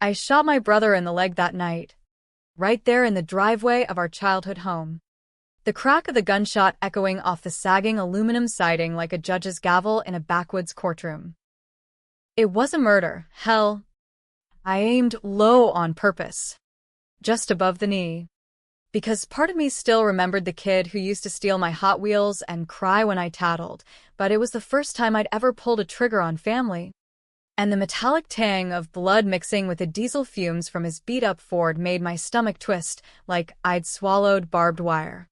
I shot my brother in the leg that night, right there in the driveway of our childhood home. The crack of the gunshot echoing off the sagging aluminum siding like a judge's gavel in a backwoods courtroom. It was a murder, hell. I aimed low on purpose, just above the knee, because part of me still remembered the kid who used to steal my Hot Wheels and cry when I tattled, but it was the first time I'd ever pulled a trigger on family. And the metallic tang of blood mixing with the diesel fumes from his beat-up Ford made my stomach twist like I'd swallowed barbed wire.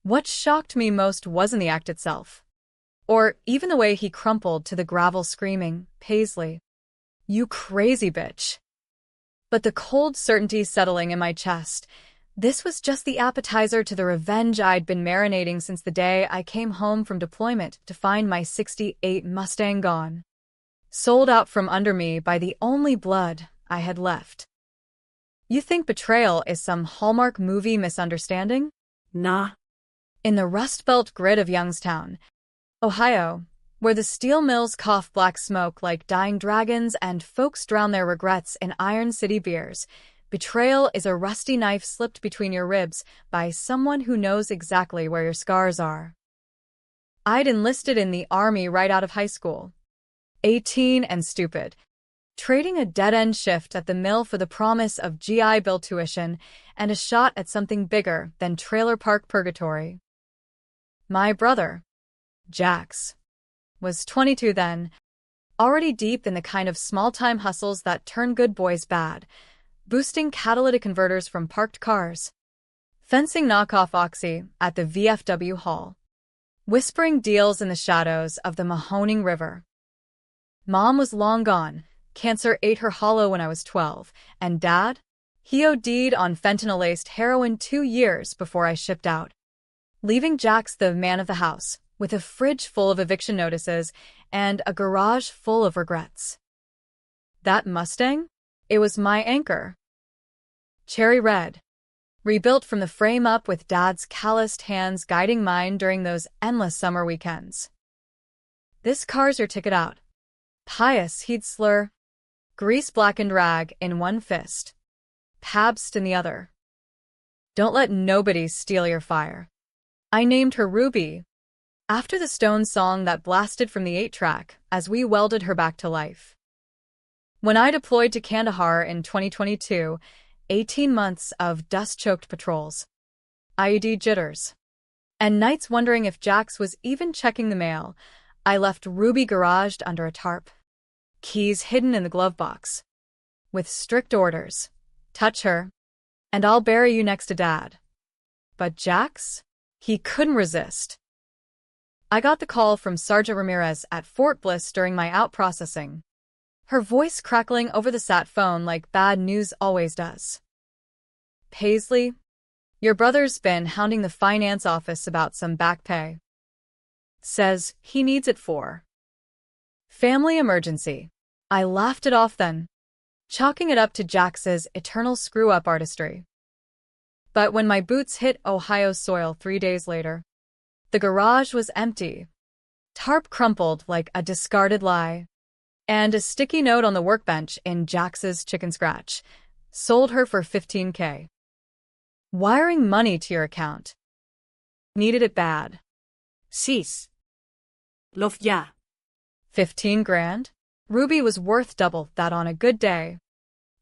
What shocked me most wasn't the act itself, or even the way he crumpled to the gravel screaming, "Paisley, you crazy bitch," but the cold certainty settling in my chest. This was just the appetizer to the revenge I'd been marinating since the day I came home from deployment to find my '68 Mustang gone, sold out from under me by the only blood I had left. You think Betrayal is some Hallmark movie misunderstanding? Nah. In the Rust Belt grid of Youngstown, Ohio, where the steel mills cough black smoke like dying dragons and folks drown their regrets in Iron City beers, betrayal is a rusty knife slipped between your ribs by someone who knows exactly where your scars are. I'd enlisted in the Army right out of high school, 18 and stupid, trading a dead-end shift at the mill for the promise of GI Bill tuition and a shot at something bigger than trailer park purgatory. My brother, Jax, was 22 then, already deep in the kind of small-time hustles that turn good boys bad, boosting catalytic converters from parked cars, fencing knockoff Oxy at the VFW hall, whispering deals in the shadows of the Mahoning River. Mom was long gone, cancer ate her hollow when I was 12, and Dad? He OD'd on fentanyl-laced heroin 2 years before I shipped out, leaving Jax the man of the house, with a fridge full of eviction notices and a garage full of regrets. That Mustang? It was my anchor. Cherry red, rebuilt from the frame up with Dad's calloused hands guiding mine during those endless summer weekends. "This car's your ticket out." Pious, he'd slur, grease-blackened rag in one fist, Pabst in the other. "Don't let nobody steal your fire." I named her Ruby, after the Stones song that blasted from the 8-track as we welded her back to life. When I deployed to Kandahar in 2022, 18 months of dust-choked patrols, IED jitters, and nights wondering if Jax was even checking the mail, I left Ruby garaged under a tarp, keys hidden in the glove box, with strict orders: touch her, and I'll bury you next to Dad. But Jax? He couldn't resist. I got the call from Sergeant Ramirez at Fort Bliss during my out-processing, her voice crackling over the sat phone like bad news always does. "Paisley, your brother's been hounding the finance office about some back pay. Says he needs it for family emergency." I laughed it off then, chalking it up to Jax's eternal screw-up artistry. But when my boots hit Ohio soil 3 days later, the garage was empty, tarp crumpled like a discarded lie, and a sticky note on the workbench in Jax's chicken scratch. "Sold her for $15K. Wiring money to your account. Needed it bad. Sis. Love ya. 15 grand? Ruby was worth double that on a good day.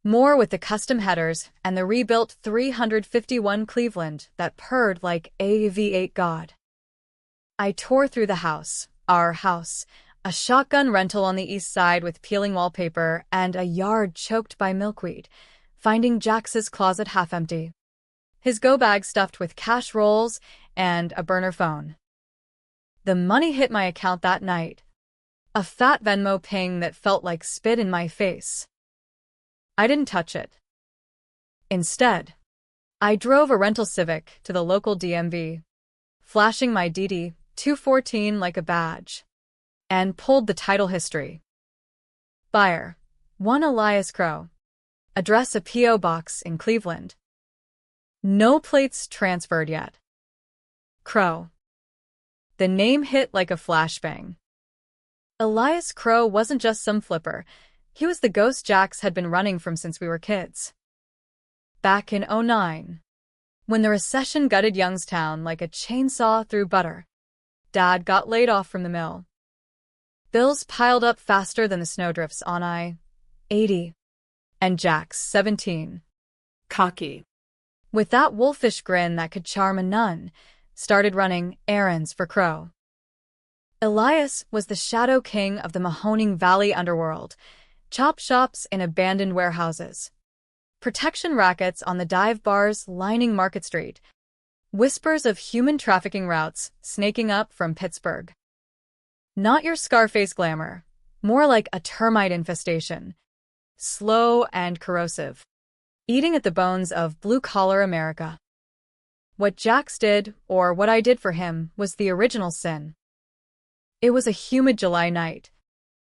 More with the custom headers and the rebuilt 351 Cleveland that purred like a V8 god. I tore through the house, our house, a shotgun rental on the east side with peeling wallpaper and a yard choked by milkweed, finding Jax's closet half empty, his go bag stuffed with cash rolls and a burner phone. The money hit my account that night, a fat Venmo ping that felt like spit in my face. I didn't touch it. Instead, I drove a rental Civic to the local DMV, flashing my DD 214 like a badge, and pulled the title history. Buyer: one Elias Crow. Address: a P.O. box in Cleveland. No plates transferred yet. Crow. The name hit like a flashbang. Elias Crow wasn't just some flipper. He was the ghost Jax had been running from since we were kids. Back in '09, when the recession gutted Youngstown like a chainsaw through butter, Dad got laid off from the mill. Bills piled up faster than the snowdrifts on I-80, and Jax, 17, Cocky. with that wolfish grin that could charm a nun, started running errands for Crow. Elias was the shadow king of the Mahoning Valley underworld, chop shops in abandoned warehouses, protection rackets on the dive bars lining Market Street, whispers of human trafficking routes snaking up from Pittsburgh. Not your Scarface glamour, more like a termite infestation, slow and corrosive, eating at the bones of blue-collar America. What Jax did, or what I did for him, was the original sin. It was a humid July night,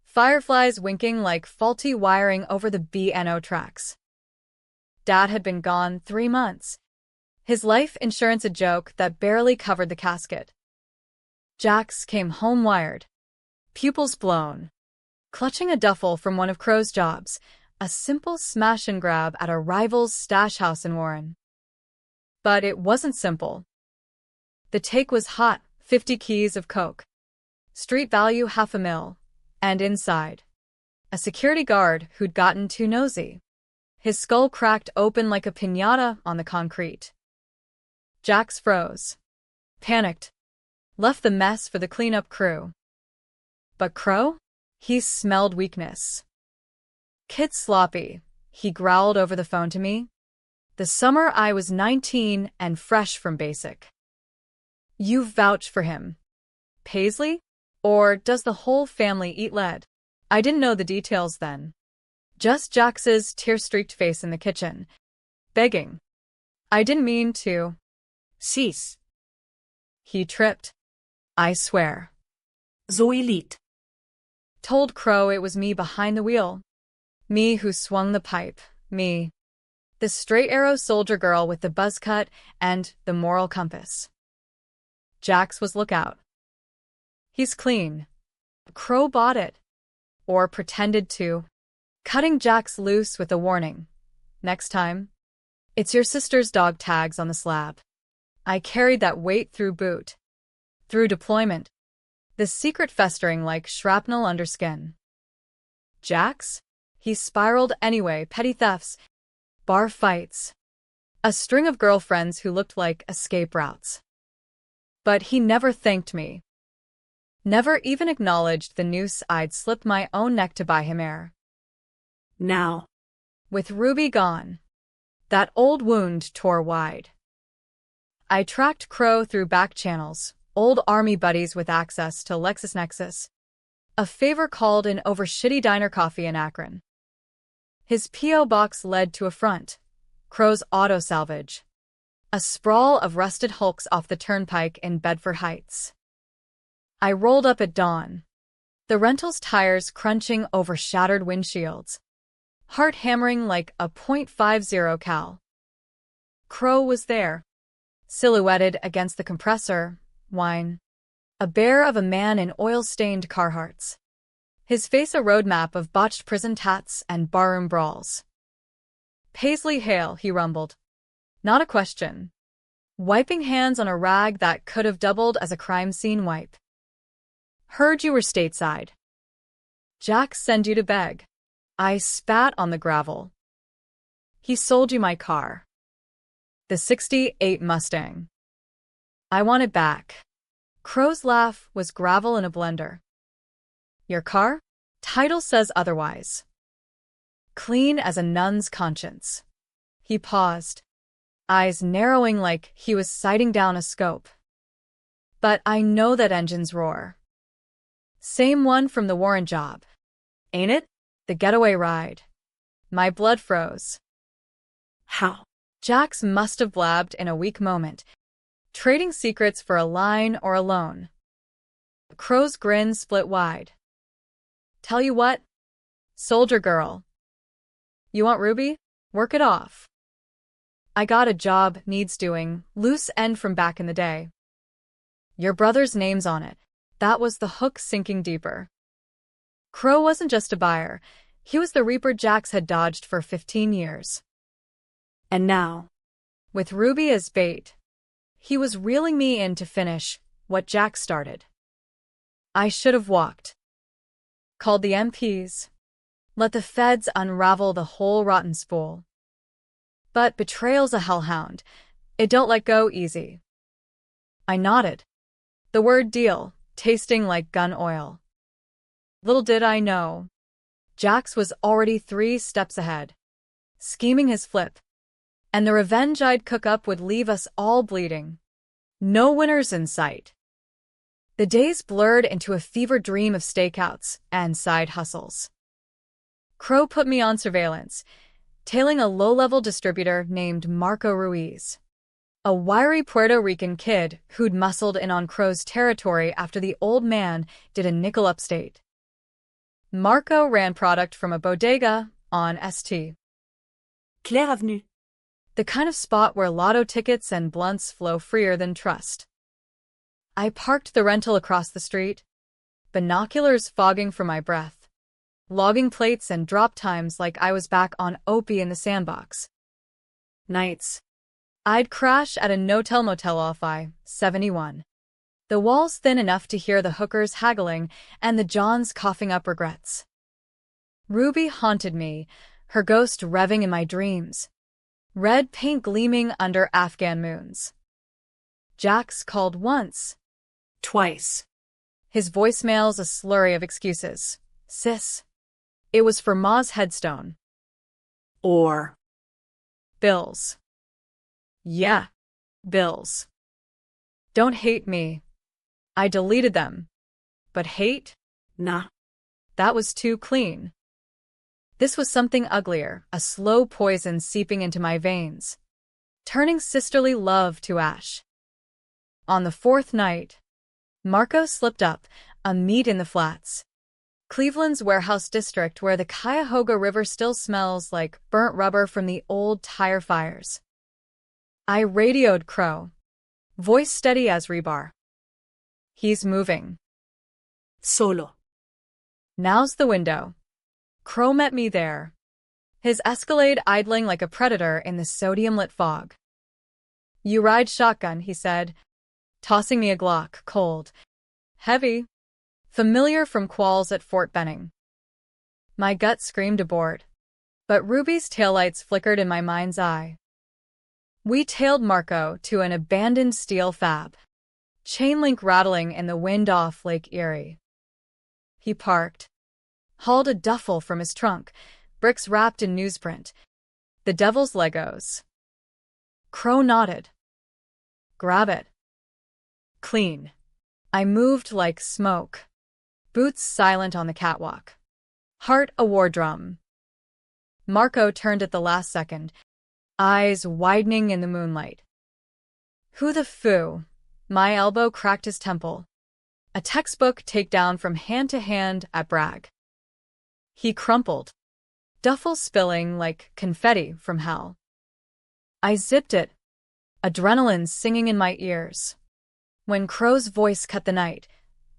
fireflies winking like faulty wiring over the B&O tracks. Dad had been gone 3 months, his life insurance a joke that barely covered the casket. Jax came home wired, pupils blown, clutching a duffel from one of Crow's jobs, a simple smash and grab at a rival's stash house in Warren. But it wasn't simple. The take was hot, 50 keys of coke, street value $500,000, and inside, a security guard who'd gotten too nosy. His skull cracked open like a piñata on the concrete. Jax froze, panicked, left the mess for the cleanup crew. But Crow? He smelled weakness. Kid sloppy, he growled over the phone to me. The summer I was 19 and fresh from basic. You vouch for him. Paisley? Or does the whole family eat lead? I didn't know the details then. Just Jax's tear-streaked face in the kitchen, begging. I didn't mean to. Cease. He tripped. I swear. Zoilit. Told Crow it was me behind the wheel. Me who swung the pipe. Me. The straight-arrow soldier girl with the buzz cut and the moral compass. Jax was lookout. He's clean. Crow bought it. Or pretended to. Cutting Jax loose with a warning. Next time, it's your sister's dog tags on the slab. I carried that weight through boot. Through deployment. The secret festering like shrapnel under skin. Jax? He spiraled anyway, petty thefts, bar fights, a string of girlfriends who looked like escape routes. But he never thanked me. Never even acknowledged the noose I'd slipped my own neck to buy him air. Now. With Ruby gone, that old wound tore wide. I tracked Crow through back channels, old army buddies with access to LexisNexis, a favor called in over shitty diner coffee in Akron. His P.O. box led to a front, Crow's Auto Salvage, a sprawl of rusted hulks off the turnpike in Bedford Heights. I rolled up at dawn, the rental's tires crunching over shattered windshields, heart hammering like a .50 cal. Crow was there, silhouetted against the compressor, whine, a bear of a man in oil-stained Carhartts. His face a roadmap of botched prison tats and barroom brawls. Paisley Hale, he rumbled. Not a question. Wiping hands on a rag that could have doubled as a crime scene wipe. Heard you were stateside. Jax send you to beg. I spat on the gravel. He sold you my car. The '68 Mustang. I want it back. Crow's laugh was gravel in a blender. Your car? Title says otherwise. Clean as a nun's conscience. He paused, eyes narrowing like he was sighting down a scope. But I know that engine's roar. Same one from the Warren job. Ain't it? The getaway ride. My blood froze. How? Jax must have blabbed in a weak moment, trading secrets for a line or a loan. Crow's grin split wide. Tell you what, soldier girl. You want Ruby? Work it off. I got a job needs doing, loose end from back in the day. Your brother's name's on it. That was the hook sinking deeper. Crow wasn't just a buyer. He was the Reaper Jax had dodged for 15 years. And now, With Ruby as bait, he was reeling me in to finish what Jax started. I should have walked. Called the MPs. Let the feds unravel the whole rotten spool. But Betrayal's a hellhound. It don't let go easy. I nodded. The word deal, tasting like gun oil. Little did I know, Jax was already 3 steps ahead, scheming his flip. And the revenge I'd cook up would leave us all bleeding. No winners in sight. The days blurred into a fever dream of stakeouts and side hustles. Crow put me on surveillance, tailing a low-level distributor named Marco Ruiz, a wiry Puerto Rican kid who'd muscled in on Crow's territory after the old man did a nickel upstate. Marco ran product from a bodega on St. Claire Avenue. The kind of spot where lotto tickets and blunts flow freer than trust. I parked the rental across the street, binoculars fogging for my breath, logging plates and drop times like I was back on Opie in the sandbox. Nights, I'd crash at a no-tell-motel off I-71. The walls thin enough to hear the hookers haggling and the Johns coughing up regrets. Ruby haunted me, her ghost revving in my dreams. Red paint gleaming under Afghan moons. Jax called once. Twice. His voicemail's a slurry of excuses. Sis. It was for Ma's headstone. Or. Bills. Yeah. Bills. Don't hate me. I deleted them. But hate? Nah. That was too clean. This was something uglier, a slow poison seeping into my veins, turning sisterly love to ash. On the 4th night, Marco slipped up, a meet in the flats. Cleveland's warehouse district where the Cuyahoga River still smells like burnt rubber from the old tire fires. I radioed Crow, voice steady as rebar. He's moving. Solo. Now's the window. Crow met me there, his Escalade idling like a predator in the sodium-lit fog. You ride shotgun, he said, tossing me a Glock, cold, heavy, familiar from quals at Fort Benning. My gut screamed aboard, but Ruby's taillights flickered in my mind's eye. We tailed Marco to an abandoned steel fab, chain link rattling in the wind off Lake Erie. He parked, hauled a duffel from his trunk, bricks wrapped in newsprint. The devil's Legos. Crow nodded. Grab it. Clean. I moved like smoke. Boots silent on the catwalk. Heart a war drum. Marco turned at the last second, eyes widening in the moonlight. Who the foo? My elbow cracked his temple. A textbook takedown from hand to hand at Bragg. He crumpled, duffel spilling like confetti from hell. I zipped it, adrenaline singing in my ears. When Crow's voice cut the night,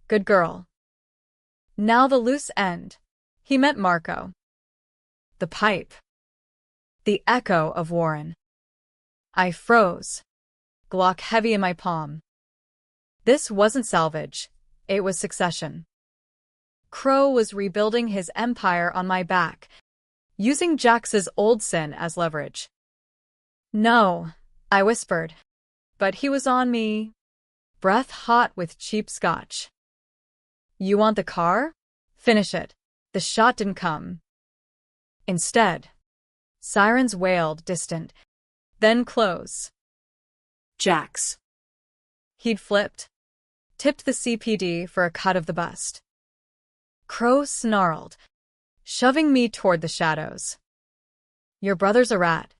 good girl. Now the loose end. He met Marco. The pipe. The echo of Warren. I froze, Glock heavy in my palm. This wasn't salvage, it was succession. Crow was rebuilding his empire on my back, using Jax's old sin as leverage. No, I whispered, but he was on me, breath hot with cheap scotch. You want the car? Finish it. The shot didn't come. Instead, sirens wailed distant, then close. Jax. He'd flipped, tipped the CPD for a cut of the bust. Crow snarled, shoving me toward the shadows. Your brother's a rat.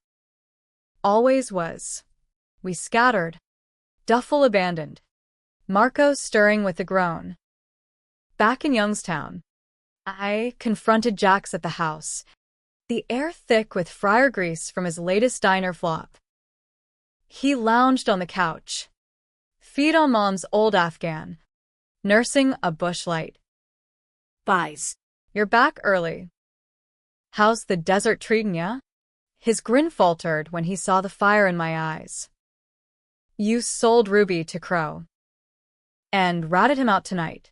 Always was. We scattered. Duffel abandoned. Marco stirring with a groan. Back in Youngstown, I confronted Jax at the house, the air thick with fryer grease from his latest diner flop. He lounged on the couch, feet on Mom's old Afghan, nursing a bush light. Buys. You're back early. How's the desert treating ya? His grin faltered when he saw the fire in my eyes. You sold Ruby to Crow. And ratted him out tonight.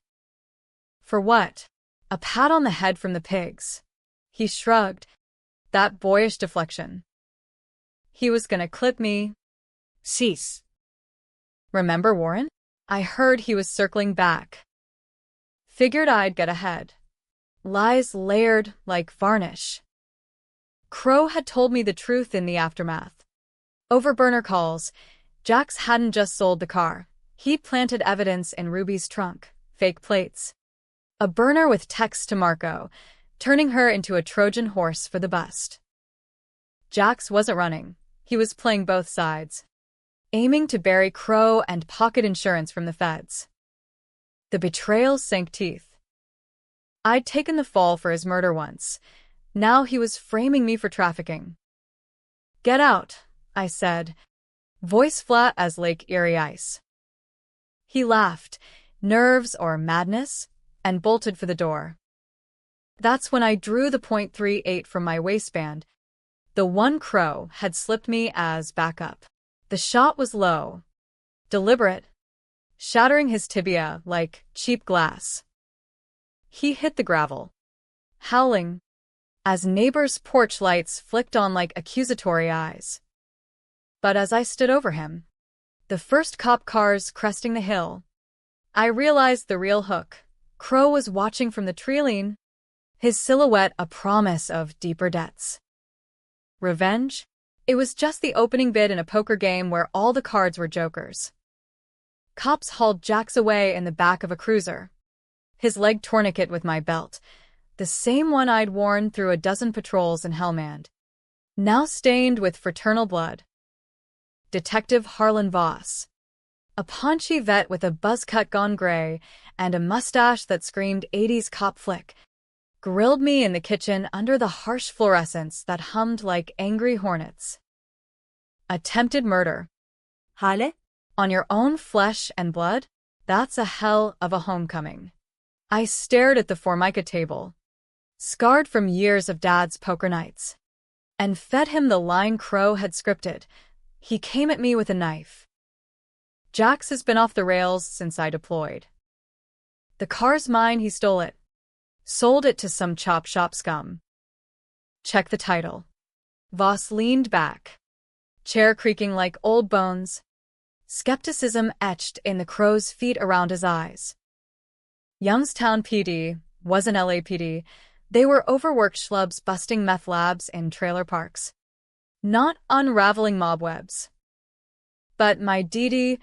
For what? A pat on the head from the pigs. He shrugged. That boyish deflection. He was gonna clip me. Cease. Remember Warren? I heard he was circling back. Figured I'd get ahead. Lies layered like varnish. Crow had told me the truth in the aftermath. Over burner calls, Jax hadn't just sold the car. He'd planted evidence in Ruby's trunk, fake plates. A burner with text to Marco, turning her into a Trojan horse for the bust. Jax wasn't running. He was playing both sides, aiming to bury Crow and pocket insurance from the feds. The betrayal sank teeth. I'd taken the fall for his murder once. Now he was framing me for trafficking. Get out, I said, voice flat as Lake Erie ice. He laughed, nerves or madness, and bolted for the door. That's when I drew the .38 from my waistband. The one Crow had slipped me as backup. The shot was low, deliberate, shattering his tibia like cheap glass. He hit the gravel, howling, as neighbors' porch lights flicked on like accusatory eyes. But as I stood over him, the first cop cars cresting the hill, I realized the real hook. Crow was watching from the treeline, his silhouette a promise of deeper debts. Revenge? It was just the opening bid in a poker game where all the cards were jokers. Cops hauled Jax away in the back of a cruiser, his leg tourniquet with my belt, the same one I'd worn through a dozen patrols in Helmand, now stained with fraternal blood. Detective Harlan Voss, a paunchy vet with a buzz-cut gone gray and a mustache that screamed 80s cop flick, grilled me in the kitchen under the harsh fluorescence that hummed like angry hornets. Attempted murder. Hale? On your own flesh and blood? That's a hell of a homecoming. I stared at the Formica table, scarred from years of Dad's poker nights, and fed him the line Crow had scripted. He came at me with a knife. Jax has been off the rails since I deployed. The car's mine, he stole it. Sold it to some chop shop scum. Check the title. Voss leaned back, chair creaking like old bones, skepticism etched in the Crow's feet around his eyes. Youngstown PD wasn't LAPD. They were overworked schlubs busting meth labs in trailer parks, not unraveling mob webs. But my DD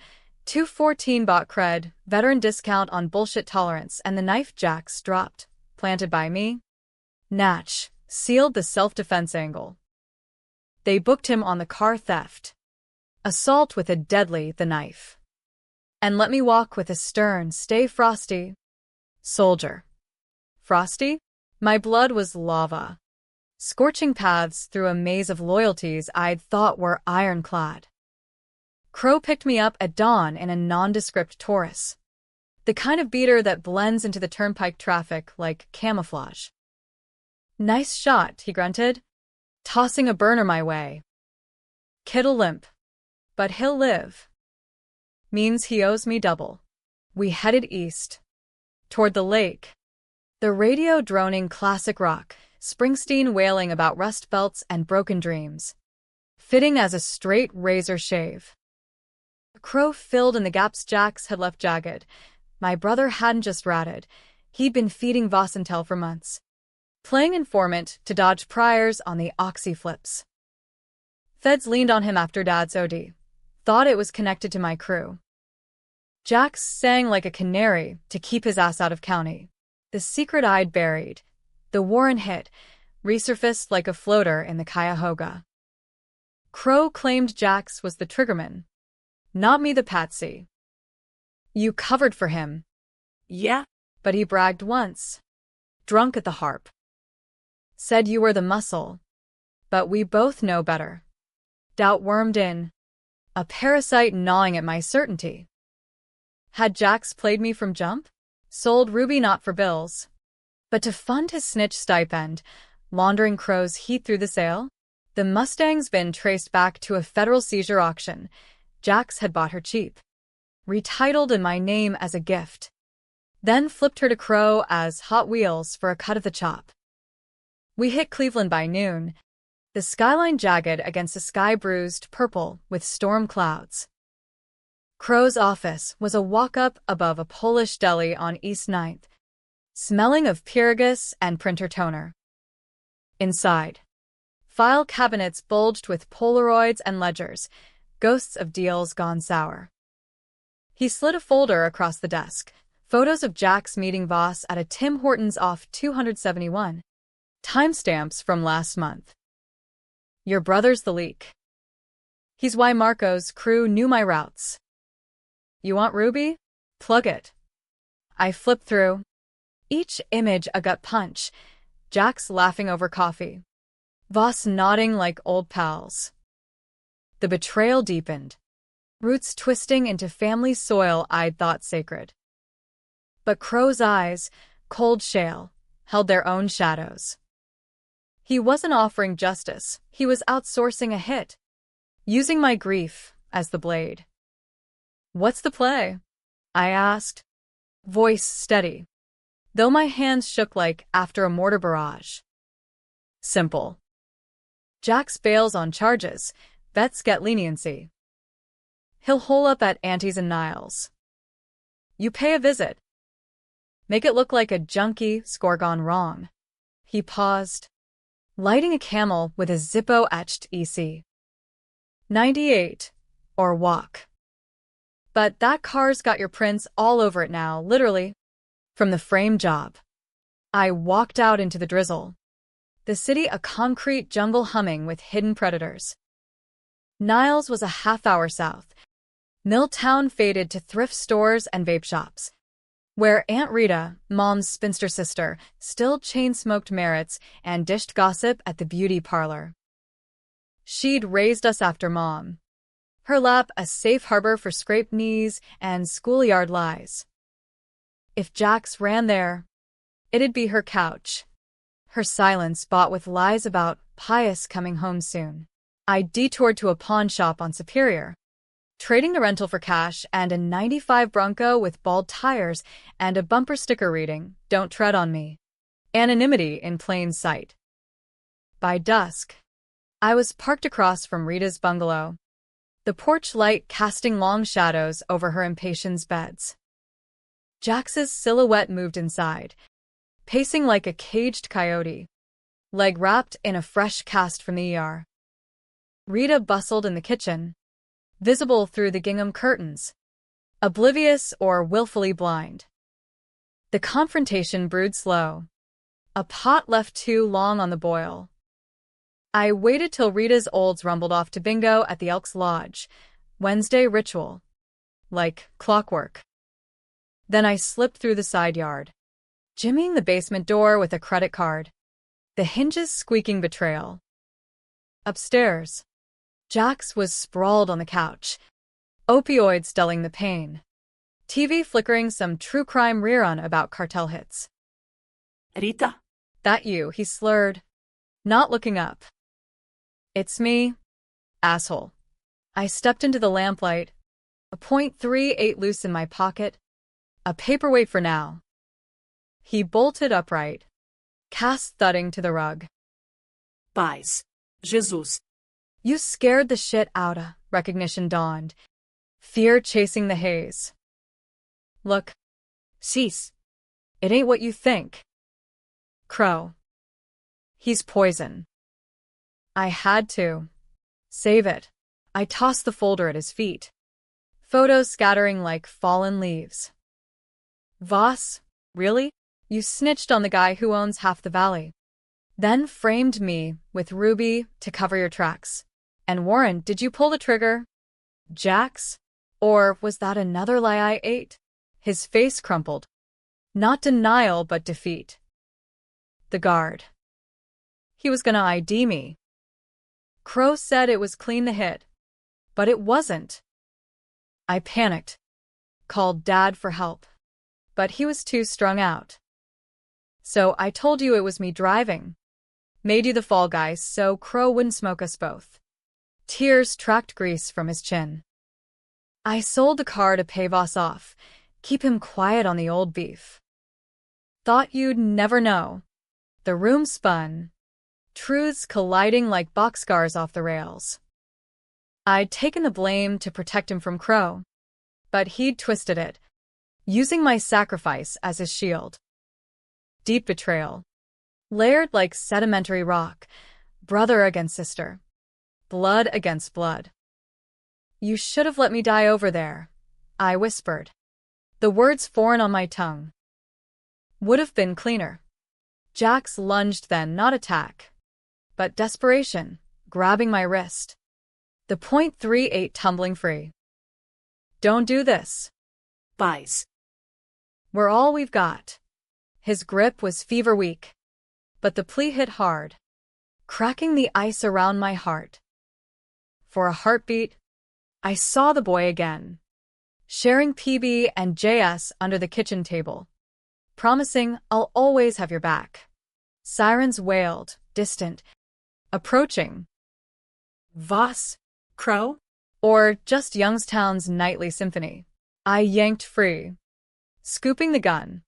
214 bought cred, veteran discount on bullshit tolerance, and the knife Jax dropped, planted by me, Natch, sealed the self-defense angle. They booked him on the car theft, assault with the knife, and let me walk with a stern, stay frosty soldier. Frosty? My blood was lava, scorching paths through a maze of loyalties I'd thought were ironclad. Crow picked me up at dawn in a nondescript Taurus, the kind of beater that blends into the turnpike traffic like camouflage. Nice shot, he grunted, tossing a burner my way. Kid'll limp, but he'll live. Means he owes me double. We headed east, toward the lake, the radio droning classic rock, Springsteen wailing about rust belts and broken dreams, fitting as a straight razor shave. The Crow filled in the gaps Jax had left jagged. My brother hadn't just ratted, he'd been feeding Voss intel for months, playing informant to dodge priors on the oxy flips. Feds leaned on him after Dad's OD, thought it was connected to my crew. Jax sang like a canary to keep his ass out of county. The secret I'd buried, the Warren hit, resurfaced like a floater in the Cuyahoga. Crow claimed Jax was the triggerman, not me the patsy. You covered for him. Yeah. But he bragged once, drunk at the harp. Said you were the muscle. But we both know better. Doubt wormed in, a parasite gnawing at my certainty. Had Jax played me from jump? Sold Ruby not for bills, but to fund his snitch stipend, laundering Crow's heat through the sale. The Mustang's been traced back to a federal seizure auction. Jax had bought her cheap, retitled in my name as a gift, then flipped her to Crow as Hot Wheels for a cut of the chop. We hit Cleveland by noon, the skyline jagged against a sky bruised purple with storm clouds. Crow's office was a walk-up above a Polish deli on East 9th, smelling of Pyragus and printer toner. Inside, file cabinets bulged with Polaroids and ledgers, ghosts of deals gone sour. He slid a folder across the desk, photos of Jax meeting Voss at a Tim Hortons off 271. Timestamps from last month. Your brother's the leak. He's why Marco's crew knew my routes. You want Ruby? Plug it. I flipped through. Each image a gut punch. Jax laughing over coffee, Voss nodding like old pals. The betrayal deepened, roots twisting into family soil I'd thought sacred. But Crow's eyes, cold shale, held their own shadows. He wasn't offering justice, he was outsourcing a hit, using my grief as the blade. What's the play? I asked, voice steady, though my hands shook like after a mortar barrage. Simple. Jax bails on charges, vets get leniency. He'll hole up at Auntie's and Niles. You pay a visit. Make it look like a junkie score gone wrong. He paused, lighting a Camel with a Zippo-etched EC. 98, or walk. But that car's got your prints all over it now, literally. From the frame job. I walked out into the drizzle. The city a concrete jungle humming with hidden predators. Niles was a half-hour south. Milltown faded to thrift stores and vape shops, where Aunt Rita, Mom's spinster sister, still chain-smoked merits and dished gossip at the beauty parlor. She'd raised us after Mom. Her lap a safe harbor for scraped knees and schoolyard lies. If Jax ran there, it'd be her couch. Her silence bought with lies about Pius coming home soon. I detoured to a pawn shop on Superior, trading the rental for cash and a 95 Bronco with bald tires and a bumper sticker reading, "Don't tread on me." Anonymity in plain sight. By dusk, I was parked across from Rita's bungalow, the porch light casting long shadows over her impatience beds. Jax's silhouette moved inside, pacing like a caged coyote, leg wrapped in a fresh cast from the ER. Rita bustled in the kitchen, visible through the gingham curtains, oblivious or willfully blind. The confrontation brewed slow, a pot left too long on the boil. I waited till Rita's olds rumbled off to bingo at the Elks Lodge, Wednesday ritual, like clockwork. Then I slipped through the side yard, jimmying the basement door with a credit card, the hinges squeaking betrayal. Upstairs, Jax was sprawled on the couch, opioids dulling the pain, TV flickering some true crime rerun about cartel hits. Rita? That you, he slurred, not looking up. It's me, asshole. I stepped into the lamplight, a .38 loose in my pocket, a paperweight for now. He bolted upright, cast thudding to the rug. Paz. Jesus. You scared the shit outta, recognition dawned, fear chasing the haze. Look. Sis. It ain't what you think. Crow. He's poison. I had to. Save it. I tossed the folder at his feet, photos scattering like fallen leaves. Voss, really? You snitched on the guy who owns half the valley. Then framed me with Ruby to cover your tracks. And Warren, did you pull the trigger? Jax? Or was that another lie I ate? His face crumpled. Not denial, but defeat. The guard. He was gonna ID me. Crow said it was clean the hit. But it wasn't. I panicked. Called Dad for help. But he was too strung out. So I told you it was me driving. Made you the fall guy so Crow wouldn't smoke us both. Tears tracked grease from his chin. I sold the car to pay Voss off, keep him quiet on the old beef. Thought you'd never know. The room spun, truths colliding like boxcars off the rails. I'd taken the blame to protect him from Crow, but he'd twisted it, using my sacrifice as his shield. Deep betrayal. Layered like sedimentary rock, brother against sister, blood against blood. You should have let me die over there, I whispered, the words foreign on my tongue. Would have been cleaner. Jax lunged then, not attack, but desperation, grabbing my wrist. The .38 tumbling free. Don't do this. Buys. We're all we've got. His grip was fever weak, but the plea hit hard, cracking the ice around my heart. For a heartbeat, I saw the boy again, sharing PB and JS under the kitchen table, promising I'll always have your back. Sirens wailed, distant, approaching. Voss? Crow? Or just Youngstown's nightly symphony. I yanked free, scooping the gun.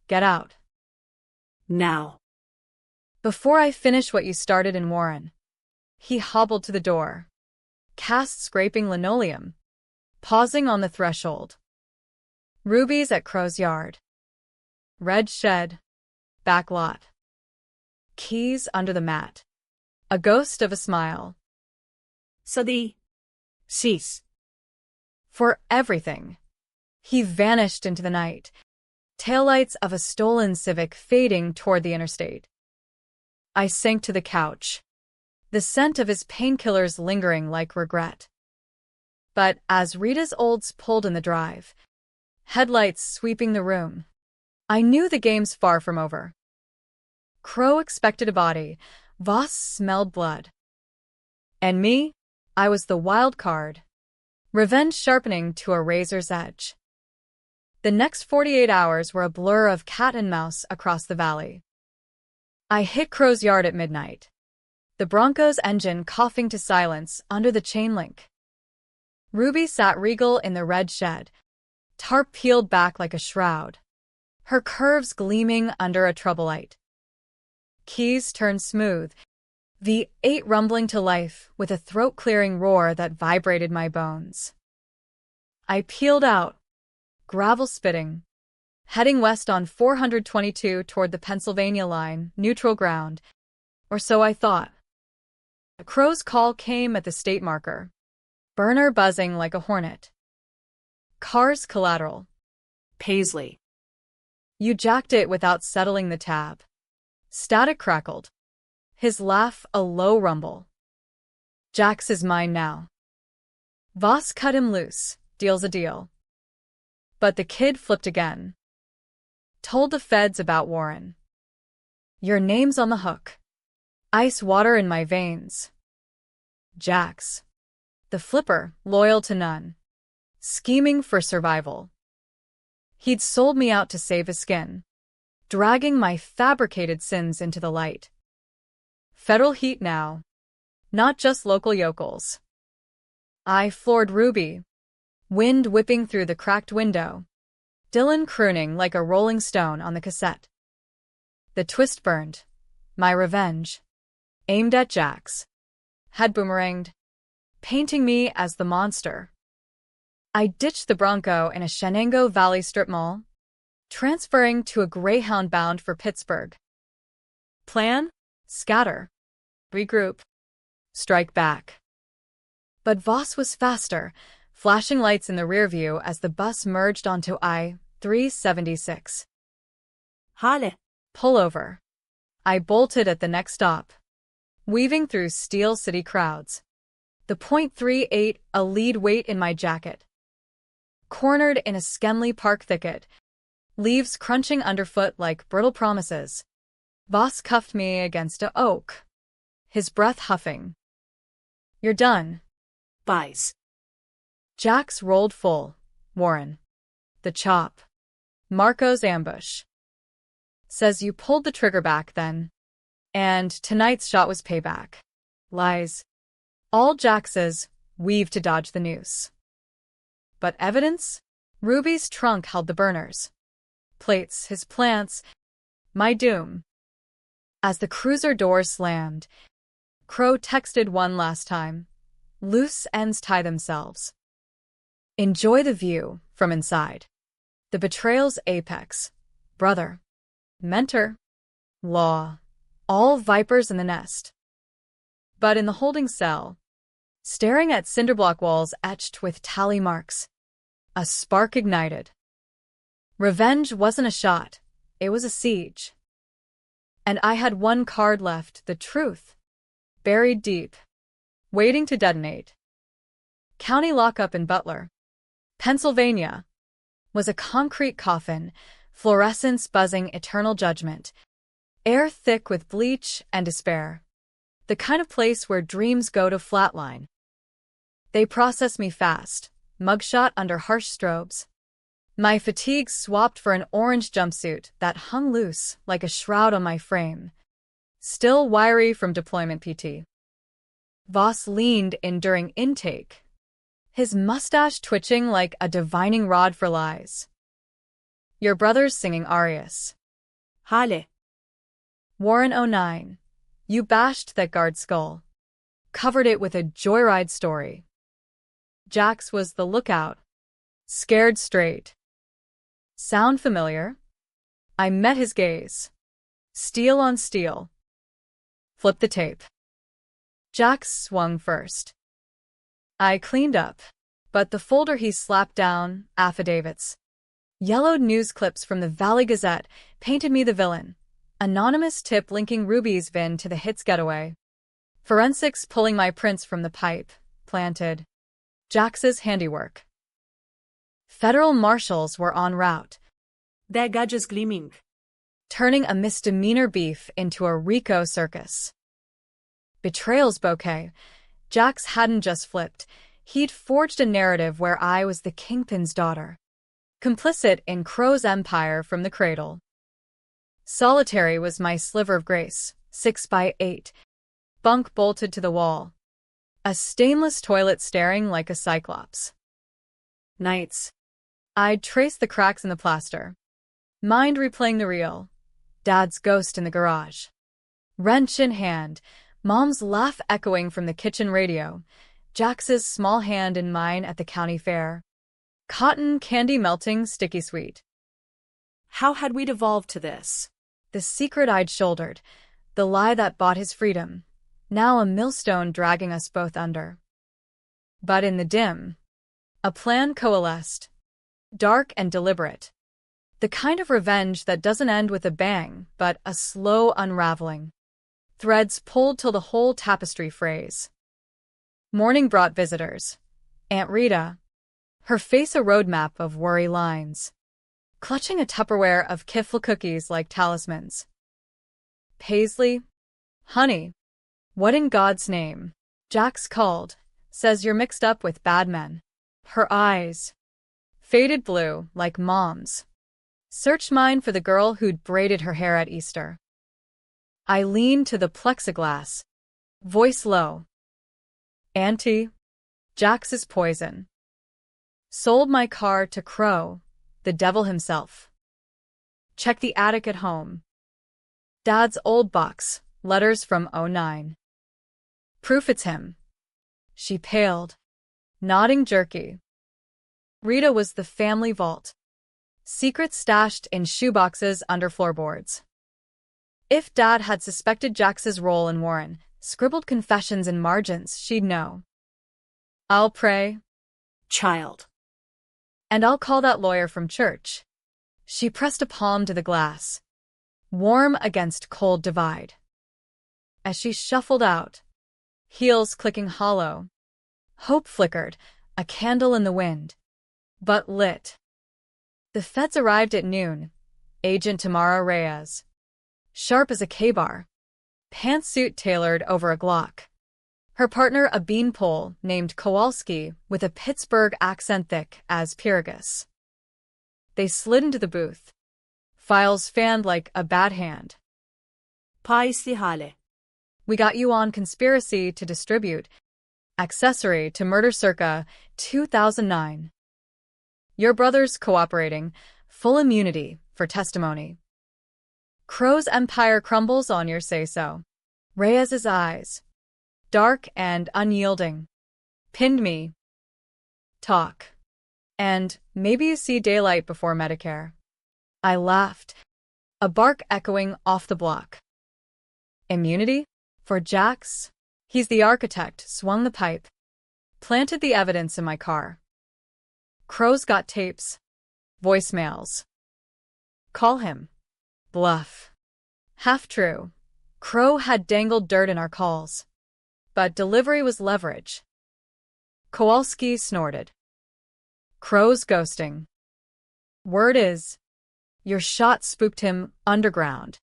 Get out. Now. Before I finish what you started in Warren. He hobbled to the door, cast scraping linoleum, pausing on the threshold. Rubies at Crow's yard. Red shed, back lot. Keys under the mat. A ghost of a smile. Sadi. Cease. For everything. He vanished into the night, taillights of a stolen Civic fading toward the interstate. I sank to the couch, the scent of his painkillers lingering like regret. But as Rita's Olds pulled in the drive, headlights sweeping the room, I knew the game's far from over. Crow expected a body, Voss smelled blood. And me? I was the wild card, revenge sharpening to a razor's edge. The next 48 hours were a blur of cat and mouse across the valley. I hit Crow's yard at midnight, the Bronco's engine coughing to silence under the chain link. Ruby sat regal in the red shed, tarp peeled back like a shroud, her curves gleaming under a trouble light. Keys turned smooth, V8 rumbling to life with a throat-clearing roar that vibrated my bones. I peeled out, gravel spitting, heading west on 422 toward the Pennsylvania line, neutral ground, or so I thought. Crow's call came at the state marker, burner buzzing like a hornet. Car's collateral. Paisley. You jacked it without settling the tab. Static crackled. His laugh a low rumble. Jax is mine now. Voss cut him loose, deal's a deal. But the kid flipped again. Told the feds about Warren. Your name's on the hook. Ice water in my veins. Jax. The flipper, loyal to none. Scheming for survival. He'd sold me out to save his skin, dragging my fabricated sins into the light. Federal heat now, not just local yokels. I floored Ruby, wind whipping through the cracked window, Dylan crooning like a rolling stone on the cassette. The twist burned, my revenge, aimed at Jax, had boomeranged, painting me as the monster. I ditched the Bronco in a Shenango Valley strip mall, transferring to a Greyhound bound for Pittsburgh. Plan? Scatter. Regroup. Strike back. But Voss was faster, flashing lights in the rearview as the bus merged onto I-376. Halle. Pull over. I bolted at the next stop, weaving through Steel City crowds. The .38 a lead weight in my jacket. Cornered in a Skemley Park thicket, leaves crunching underfoot like brittle promises. Voss cuffed me against a oak, his breath huffing. You're done. Buys. Jax rolled full. Warren. The chop. Marco's ambush. Says you pulled the trigger back then. And tonight's shot was payback. Lies. All Jax's weave to dodge the noose. But evidence? Ruby's trunk held the burners. Plates, his plants, my doom. As the cruiser door slammed, Crow texted one last time. Loose ends tie themselves. Enjoy the view from inside. The betrayal's apex. Brother. Mentor. Law. All vipers in the nest. But in the holding cell, staring at cinderblock walls etched with tally marks, a spark ignited. Revenge wasn't a shot, it was a siege. And I had one card left, the truth, buried deep, waiting to detonate. County lockup in Butler, Pennsylvania, was a concrete coffin, fluorescence buzzing eternal judgment, air thick with bleach and despair. The kind of place where dreams go to flatline. They process me fast, mugshot under harsh strobes. My fatigue swapped for an orange jumpsuit that hung loose like a shroud on my frame. Still wiry from deployment PT. Voss leaned in during intake, his mustache twitching like a divining rod for lies. Your brother's singing arias. Hale. Warren 09. You bashed that guard skull. Covered it with a joyride story. Jax was the lookout. Scared straight. Sound familiar? I met his gaze. Steel on steel. Flip the tape. Jax swung first. I cleaned up, but the folder he slapped down, affidavits. Yellowed news clips from the Valley Gazette painted me the villain. Anonymous tip linking Ruby's VIN to the hits getaway. Forensics pulling my prints from the pipe, planted. Jax's handiwork. Federal marshals were en route. Their gadgets gleaming. Turning a misdemeanor beef into a Rico circus. Betrayal's bouquet. Jax hadn't just flipped. He'd forged a narrative where I was the kingpin's daughter. Complicit in Crow's empire from the cradle. Solitary was my sliver of grace, 6x8. Bunk bolted to the wall. A stainless toilet staring like a cyclops. Nights. I'd trace the cracks in the plaster. Mind replaying the reel. Dad's ghost in the garage. Wrench in hand, Mom's laugh echoing from the kitchen radio, Jax's small hand in mine at the county fair. Cotton candy melting sticky sweet. How had we devolved to this? The secret I'd shouldered, the lie that bought his freedom, now a millstone dragging us both under. But in the dim, a plan coalesced, dark and deliberate. The kind of revenge that doesn't end with a bang, but a slow unraveling. Threads pulled till the whole tapestry frays. Morning brought visitors. Aunt Rita, her face a roadmap of worry lines, clutching a Tupperware of Kifl cookies like talismans. Paisley, honey, what in God's name? Jax called, says you're mixed up with bad men. Her eyes, faded blue like Mom's. Searched mine for the girl who'd braided her hair at Easter. I leaned to the plexiglass, voice low. Auntie, Jax's poison. Sold my car to Crow, the devil himself. Check the attic at home. Dad's old box, letters from 09. Proof it's him. She paled, nodding jerky. Rita was the family vault. Secrets stashed in shoeboxes under floorboards. If Dad had suspected Jax's role in Warren, scribbled confessions in margins, she'd know. I'll pray. Child. And I'll call that lawyer from church. She pressed a palm to the glass, warm against cold divide. As she shuffled out, heels clicking hollow, hope flickered, a candle in the wind, but lit. The feds arrived at noon. Agent Tamara Reyes, sharp as a K-bar, pantsuit tailored over a Glock. Her partner a beanpole named Kowalski with a Pittsburgh accent thick as Pyrrhus. They slid into the booth, files fanned like a bad hand. Paisli hale. We got you on conspiracy to distribute, accessory to murder circa 2009. Your brother's cooperating, full immunity for testimony. Crow's empire crumbles on your say-so. Reyes's eyes, dark and unyielding, pinned me. Talk. And maybe you see daylight before Medicare. I laughed, a bark echoing off the block. Immunity? For Jax? He's the architect, swung the pipe, planted the evidence in my car. Crow's got tapes, voicemails. Call him. Bluff. Half true. Crow had dangled dirt in our calls. But delivery was leverage. Kowalski snorted. Crow's ghosting. Word is, your shot spooked him underground.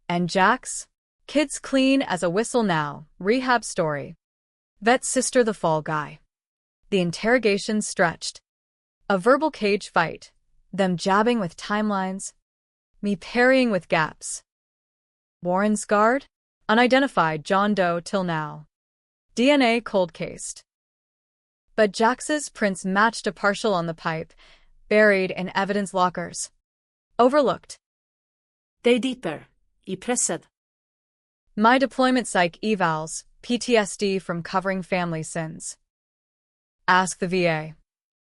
And Jax? Kid's clean as a whistle now, rehab story. Vet sister the fall guy. The interrogation stretched. A verbal cage fight, them jabbing with timelines, me parrying with gaps. Warren's guard? Unidentified John Doe till now. DNA cold-cased. But Jax's prints matched a partial on the pipe, buried in evidence lockers. Overlooked. They deeper. I pressed. My deployment psych evals, PTSD from covering family sins. Ask the VA.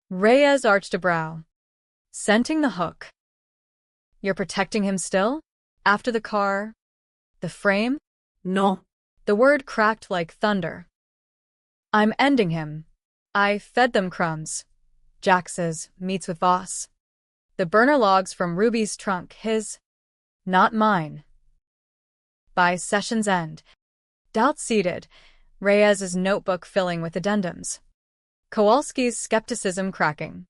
Reyes arched a brow. Scenting the hook. You're protecting him still? After the car? The frame? No. The word cracked like thunder. I'm ending him. I fed them crumbs. Jax's meets with Voss. The burner logs from Ruby's trunk, his, not mine. By session's end, doubt seated, Reyes's notebook filling with addendums. Kowalski's skepticism cracking.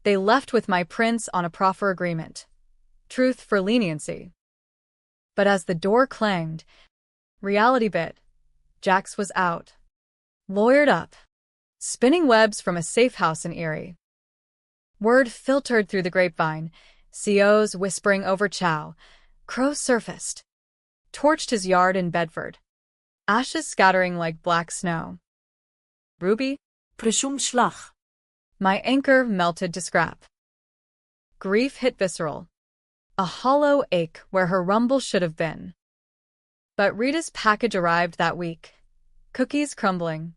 They left with my prints on a proffer agreement. Truth for leniency. But as the door clanged, reality bit. Jax was out. Lawyered up. Spinning webs from a safe house in Erie. Word filtered through the grapevine. COs whispering over chow. Crow surfaced. Torched his yard in Bedford. Ashes scattering like black snow. Ruby? Presumschlag. My anchor melted to scrap. Grief hit visceral. A hollow ache where her rumble should have been. But Rita's package arrived that week. Cookies crumbling.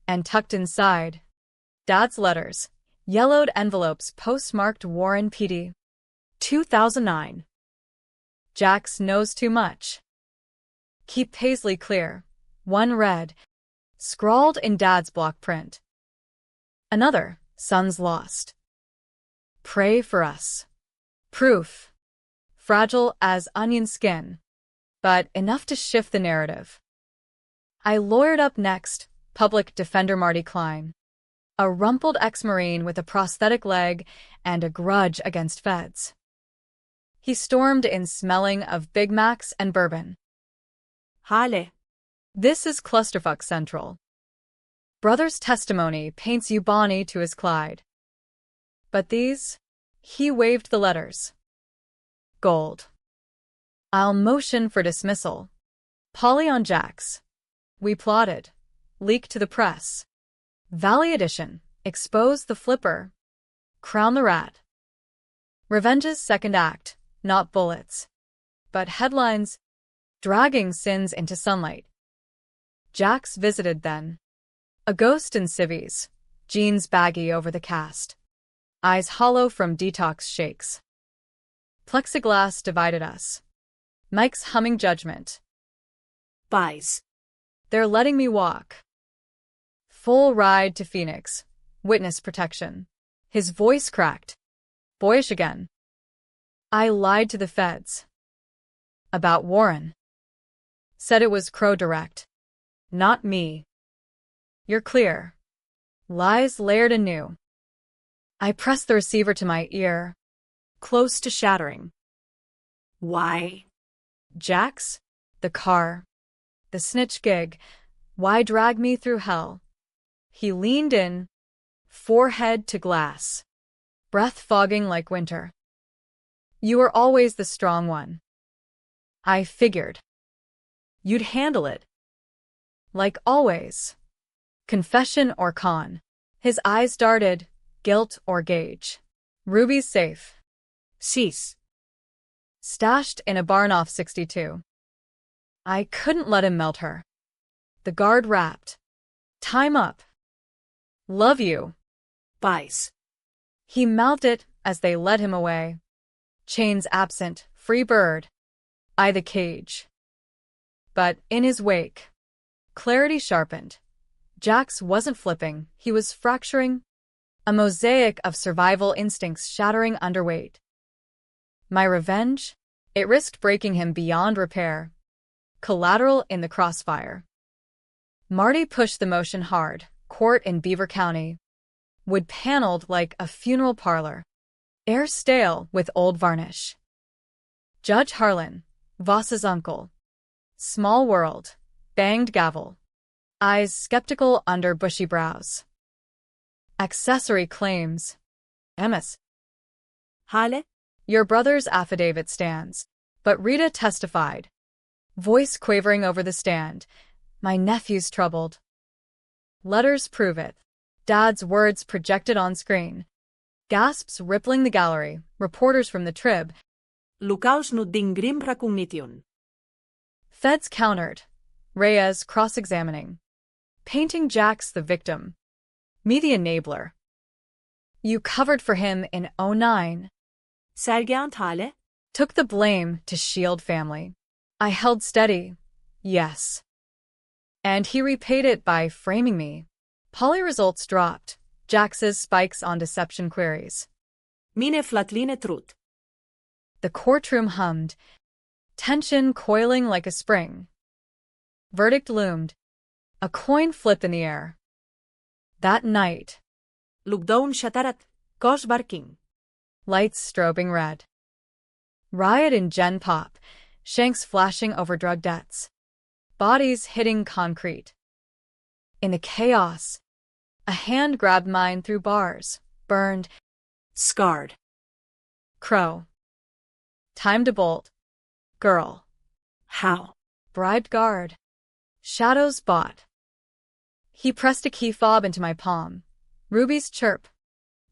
And tucked inside, Dad's letters, yellowed envelopes postmarked Warren PD. 2009. Jax knows too much. Keep Paisley clear. One read, scrawled in Dad's block print. Another, son's lost. Pray for us. Proof. Fragile as onion skin, but enough to shift the narrative. I lawyered up next. Public Defender Marty Klein. A rumpled ex-Marine with a prosthetic leg and a grudge against feds. He stormed in smelling of Big Macs and bourbon. Hale. This is clusterfuck central. Brother's testimony paints you Bonnie to his Clyde. But these? He waved the letters. Gold. I'll motion for dismissal. Polly on Jax. We plotted. Leak to the press. Valley Edition. Expose the flipper. Crown the rat. Revenge's second act. Not bullets. But headlines. Dragging sins into sunlight. Jax visited then. A ghost in civvies. Jeans baggy over the cast. Eyes hollow from detox shakes. Plexiglass divided us. Mike's humming judgment. Buys. They're letting me walk. Full ride to Phoenix. Witness protection. His voice cracked. Boyish again. I lied to the feds. About Warren. Said it was Crow direct. Not me. You're clear. Lies layered anew. I pressed the receiver to my ear. Close to shattering. Why? Jax? The car. The snitch gig. Why drag me through hell? He leaned in, forehead to glass, breath fogging like winter. You were always the strong one. I figured. You'd handle it. Like always. Confession or con. His eyes darted, guilt or gauge. Ruby's safe. Sis. Stashed in a barn off 62. I couldn't let him melt her. The guard rapped. Time up. Love you. Paz. He mouthed it as they led him away. Chains absent, free bird. I the cage. But in his wake, clarity sharpened. Jax wasn't flipping, he was fracturing. A mosaic of survival instincts shattering underweight. My revenge? It risked breaking him beyond repair. Collateral in the crossfire. Marty pushed the motion hard, court in Beaver County. Wood paneled like a funeral parlor. Air stale with old varnish. Judge Harlan, Voss's uncle. Small world, banged gavel. Eyes skeptical under bushy brows. Accessory claims. Emis. Hale? Your brother's affidavit stands, but Rita testified. Voice quavering over the stand. My nephew's troubled. Letters prove it. Dad's words projected on screen. Gasps rippling the gallery, reporters from the Trib. Lucaus no dingrim recognition. Feds countered. Reyes cross-examining. Painting Jax the victim. Me the enabler. You covered for him in 09. Sergeant Hale? Took the blame to shield family. I held steady. Yes. And he repaid it by framing me. Poly results dropped. Jax's spikes on deception queries. Mine flatline trut. The courtroom hummed. Tension coiling like a spring. Verdict loomed. A coin flipped in the air. That night. Lookdown shatarat. Cos barking. Lights strobing red. Riot in Gen Pop. Shanks flashing over drug debts. Bodies hitting concrete. In the chaos, a hand grabbed mine through bars, burned, scarred. Crow. Time to bolt. Girl. How? Bribed guard. Shadows bought. He pressed a key fob into my palm. Ruby's chirp.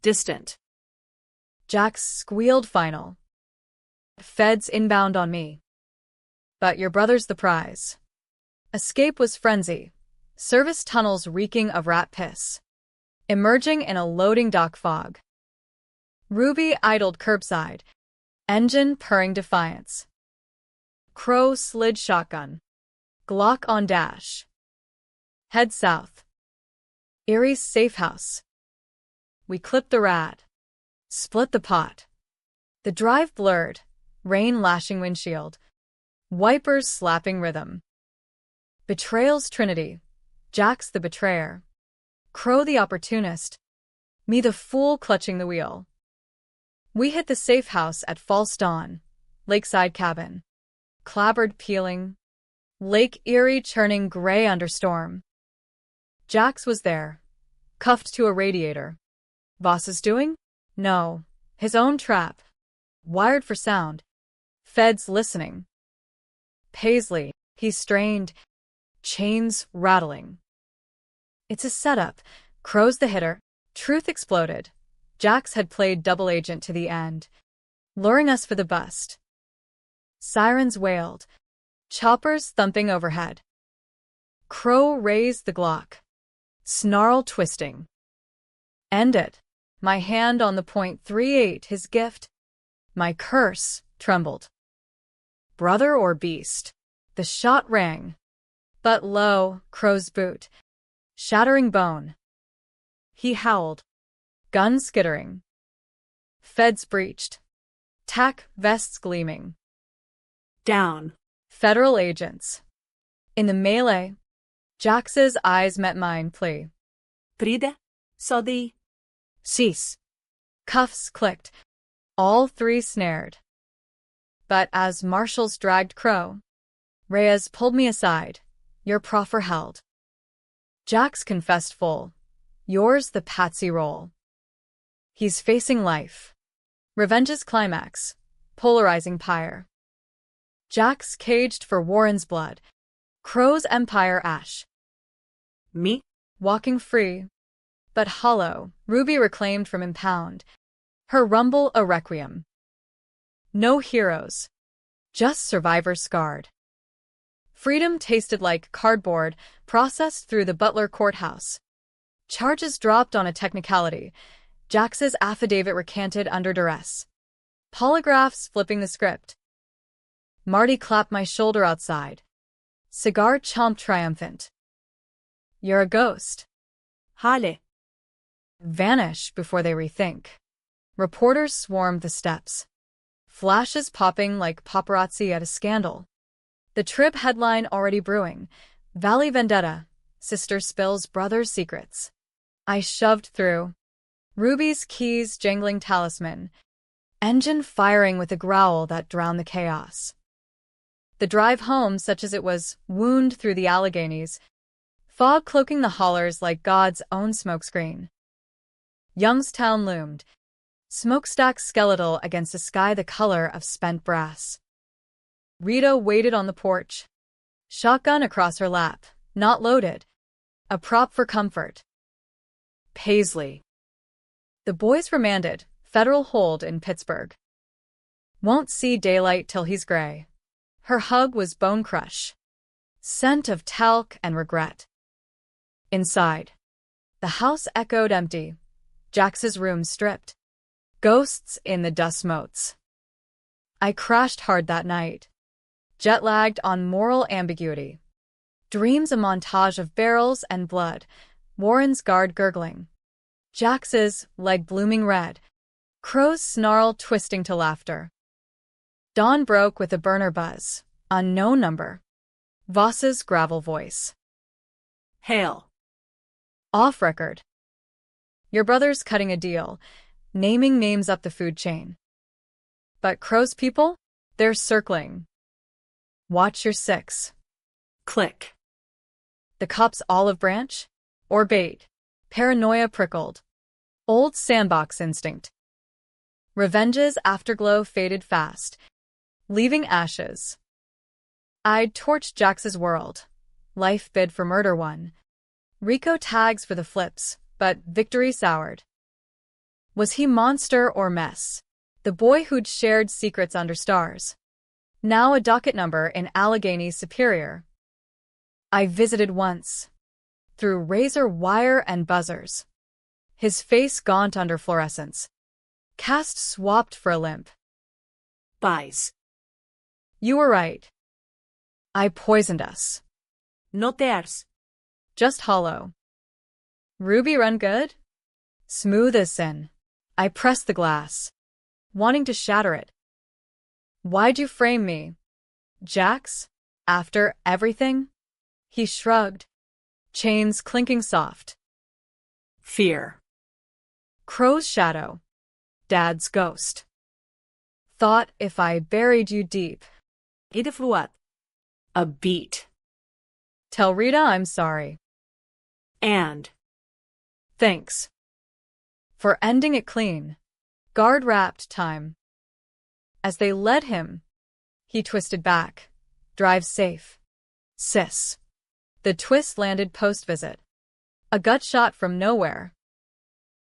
Distant. Jax squealed final. Feds inbound on me. But your brother's the prize. Escape was frenzy. Service tunnels reeking of rat piss. Emerging in a loading dock fog. Ruby idled curbside. Engine purring defiance. Crow slid shotgun. Glock on dash. Head south. Erie's safe house. We clipped the rat. Split the pot. The drive blurred. Rain lashing windshield. Wipers slapping rhythm. Betrayal's trinity. Jax the betrayer. Crow the opportunist. Me the fool clutching the wheel. We hit the safe house at false dawn. Lakeside cabin. Clabbered peeling. Lake Erie churning gray under storm. Jax was there. Cuffed to a radiator. Voss's doing? No. His own trap. Wired for sound. Feds listening. Paisley. He strained. Chains rattling. It's a setup. Crow's the hitter. Truth exploded. Jax had played double agent to the end, luring us for the bust. Sirens wailed. Choppers thumping overhead. Crow raised the Glock. Snarl twisting. End it. My hand on the .38, his gift. My curse trembled. Brother or beast? The shot rang. But lo, Crow's boot. Shattering bone. He howled. Gun skittering. Feds breached. Tack vests gleaming. Down. Federal agents. In the melee, Jax's eyes met mine plea. Pride. Sodi. Sis. Cuffs clicked. All three snared. But as marshals dragged Crow, Reyes pulled me aside. Your proffer held. Jax confessed full. Yours the patsy role. He's facing life. Revenge's climax. Polarizing pyre. Jax caged for Warren's blood. Crow's empire ash. Me? Walking free, but hollow, Ruby reclaimed from impound. Her rumble a requiem. No heroes. Just survivors scarred. Freedom tasted like cardboard processed through the Butler courthouse. Charges dropped on a technicality. Jax's affidavit recanted under duress. Polygraphs flipping the script. Marty clapped my shoulder outside. Cigar chomped triumphant. You're a ghost. Hale. Vanish before they rethink. Reporters swarmed the steps. Flashes popping like paparazzi at a scandal. The Trib headline already brewing. Valley Vendetta. Sister spills brother's secrets. I shoved through. Ruby's keys jangling talisman. Engine firing with a growl that drowned the chaos. The drive home, such as it was, wound through the Alleghenies. Fog cloaking the hollers like God's own smokescreen. Youngstown loomed. Smokestacks skeletal against a sky the color of spent brass. Rita waited on the porch. Shotgun across her lap, not loaded. A prop for comfort. Paisley. The boys remanded, federal hold in Pittsburgh. Won't see daylight till he's gray. Her hug was bone crush. Scent of talc and regret. Inside. The house echoed empty. Jax's room stripped. Ghosts in the dust motes. I crashed hard that night. Jet-lagged on moral ambiguity. Dreams a montage of barrels and blood. Warren's guard gurgling. Jax's leg blooming red. Crow's snarl twisting to laughter. Dawn broke with a burner buzz. Unknown number. Voss's gravel voice. Hail. Off record. Your brother's cutting a deal, naming names up the food chain. But Crow's people? They're circling. Watch your six. Click. The cop's olive branch? Or bait? Paranoia prickled. Old sandbox instinct. Revenge's afterglow faded fast, leaving ashes. I'd torched Jax's world. Life bid for murder won. Rico tags for the flips, but victory soured. Was he monster or mess? The boy who'd shared secrets under stars. Now a docket number in Allegheny Superior. I visited once. Through razor wire and buzzers. His face gaunt under fluorescence. Cast swapped for a limp. Buys. You were right. I poisoned us. No tears. Just hollow. Ruby run good? Smooth as sin. I pressed the glass, wanting to shatter it. Why'd you frame me? Jax? After everything? He shrugged. Chains clinking soft. Fear. Crow's shadow. Dad's ghost. Thought if I buried you deep. If what? A beat. Tell Rita I'm sorry. And. Thanks. For ending it clean. Guard wrapped time. As they led him, he twisted back. Drive safe. Sis. The twist landed post-visit. A gut shot from nowhere.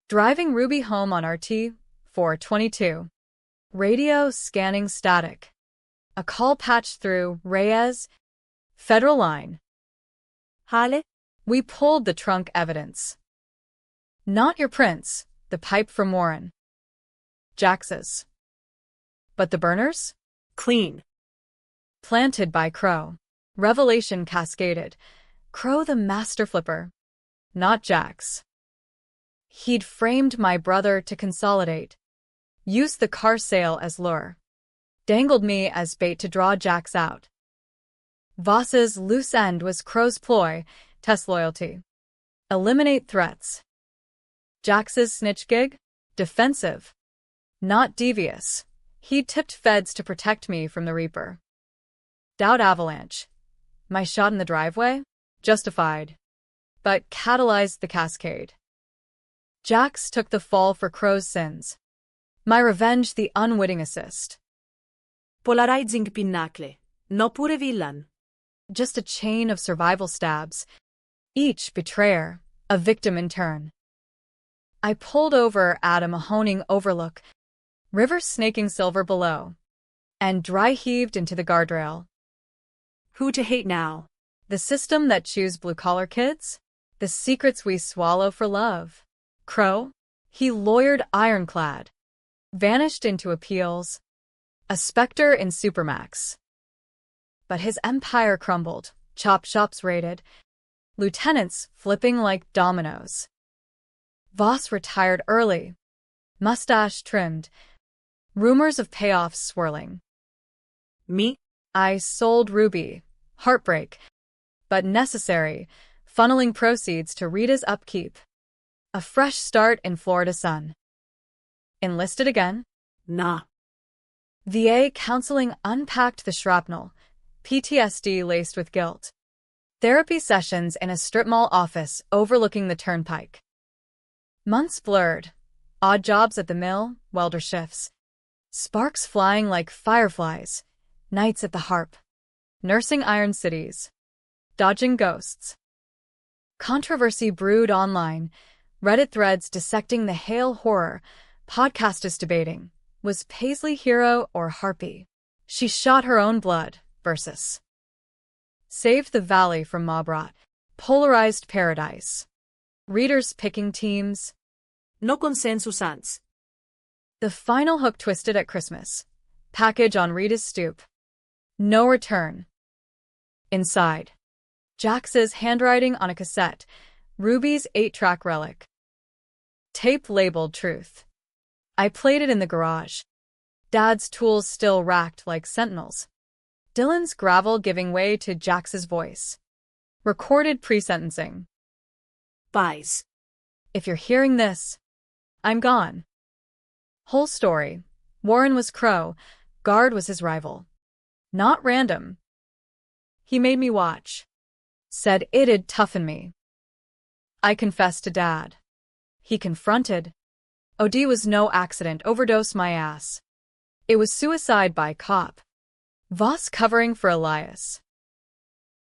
Driving Ruby home on RT 422. Radio scanning static. A call patched through Reyes. Federal line. Hale? We pulled the trunk evidence. Not your prints, the pipe from Warren. Jax's. But the burners? Clean. Planted by Crow. Revelation cascaded. Crow the master flipper. Not Jax. He'd framed my brother to consolidate. Used the car sale as lure. Dangled me as bait to draw Jax out. Voss's loose end was Crow's ploy, test loyalty. Eliminate threats. Jax's snitch gig? Defensive. Not devious. He tipped feds to protect me from the Reaper. Doubt avalanche. My shot in the driveway? Justified. But catalyzed the cascade. Jax took the fall for Crow's sins. My revenge the unwitting assist. Polarizing pinnacle. No pure villan. Just a chain of survival stabs, each betrayer, a victim in turn. I pulled over at a Mahoning overlook, river snaking silver below, and dry heaved into the guardrail. Who to hate now? The system that chews blue-collar kids? The secrets we swallow for love. Crow? He lawyered ironclad. Vanished into appeals. A specter in Supermax. But his empire crumbled, chop shops raided, lieutenants flipping like dominoes. Voss retired early, mustache trimmed, rumors of payoffs swirling. Me? I sold Ruby, heartbreak, but necessary, funneling proceeds to Rita's upkeep. A fresh start in Florida sun. Enlisted again? Nah. VA counseling unpacked the shrapnel, PTSD laced with guilt. Therapy sessions in a strip mall office overlooking the turnpike. Months blurred. Odd jobs at the mill, welder shifts. Sparks flying like fireflies. Nights at the harp. Nursing iron cities. Dodging ghosts. Controversy brewed online. Reddit threads dissecting the Hale horror. Podcasters debating. Was Paisley hero or harpy? She shot her own blood. Versus. Saved the Valley from mob rot. Polarized paradise. Readers picking teams. No consensus. The final hook twisted at Christmas. Package on Rita's stoop. No return. Inside. Jax's handwriting on a cassette. Ruby's 8-track relic. Tape labeled Truth. I played it in the garage. Dad's tools still racked like sentinels. Dylan's gravel giving way to Jax's voice. Recorded pre-sentencing. Buys. If you're hearing this, I'm gone. Whole story. Warren was Crow. Guard was his rival. Not random. He made me watch. Said it'd toughen me. I confessed to Dad. He confronted. OD was no accident, overdose my ass. It was suicide by cop. Voss covering for Elias.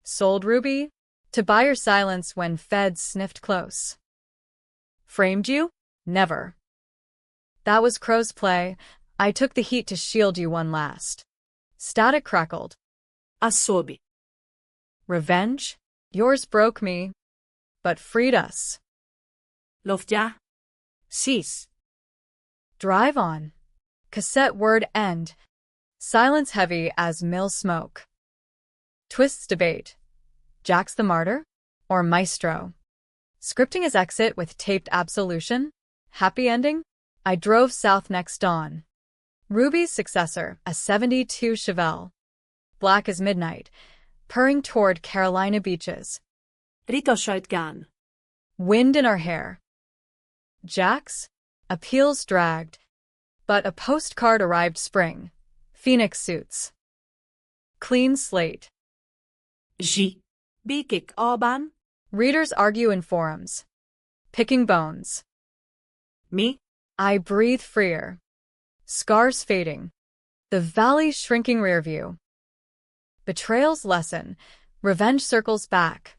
Sold Ruby? To buy your silence when feds sniffed close. Framed you? Never. That was Crow's play. I took the heat to shield you one last. Static crackled. Assobi. Revenge? Yours broke me, but freed us. Lofja. Sis. Drive on. Cassette word end. Silence heavy as mill smoke. Twists debate. Jax the martyr? Or maestro? Scripting his exit with taped absolution? Happy ending? I drove south next dawn. Ruby's successor, a 72 Chevelle. Black as midnight, purring toward Carolina beaches. Rito Shotgun. Wind in our hair. Jax? Appeals dragged. But a postcard arrived spring. Phoenix suits. Clean slate. J. Bikik Aban. Readers argue in forums. Picking bones. Me? I breathe freer. Scars fading. The valley shrinking rear view. Betrayal's lesson. Revenge circles back.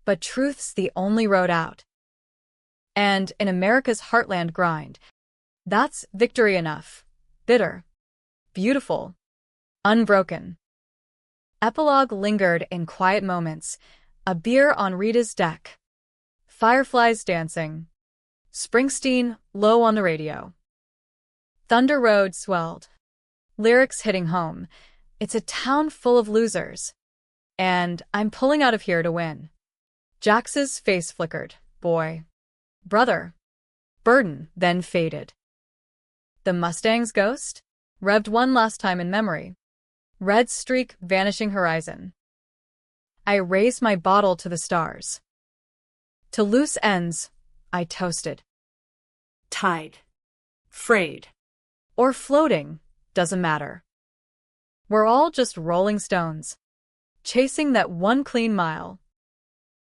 But truth's the only road out. And in America's heartland grind, that's victory enough. Bitter. Beautiful. Unbroken. Epilogue lingered in quiet moments. A beer on Rita's deck. Fireflies dancing. Springsteen low on the radio. Thunder Road swelled. Lyrics hitting home. It's a town full of losers. And I'm pulling out of here to win. Jax's face flickered. Boy. Brother. Burden then faded. The Mustang's ghost? Revved one last time in memory. Red streak vanishing horizon. I raised my bottle to the stars. To loose ends, I toasted. Tide. Frayed. Or floating, doesn't matter. We're all just rolling stones. Chasing that one clean mile.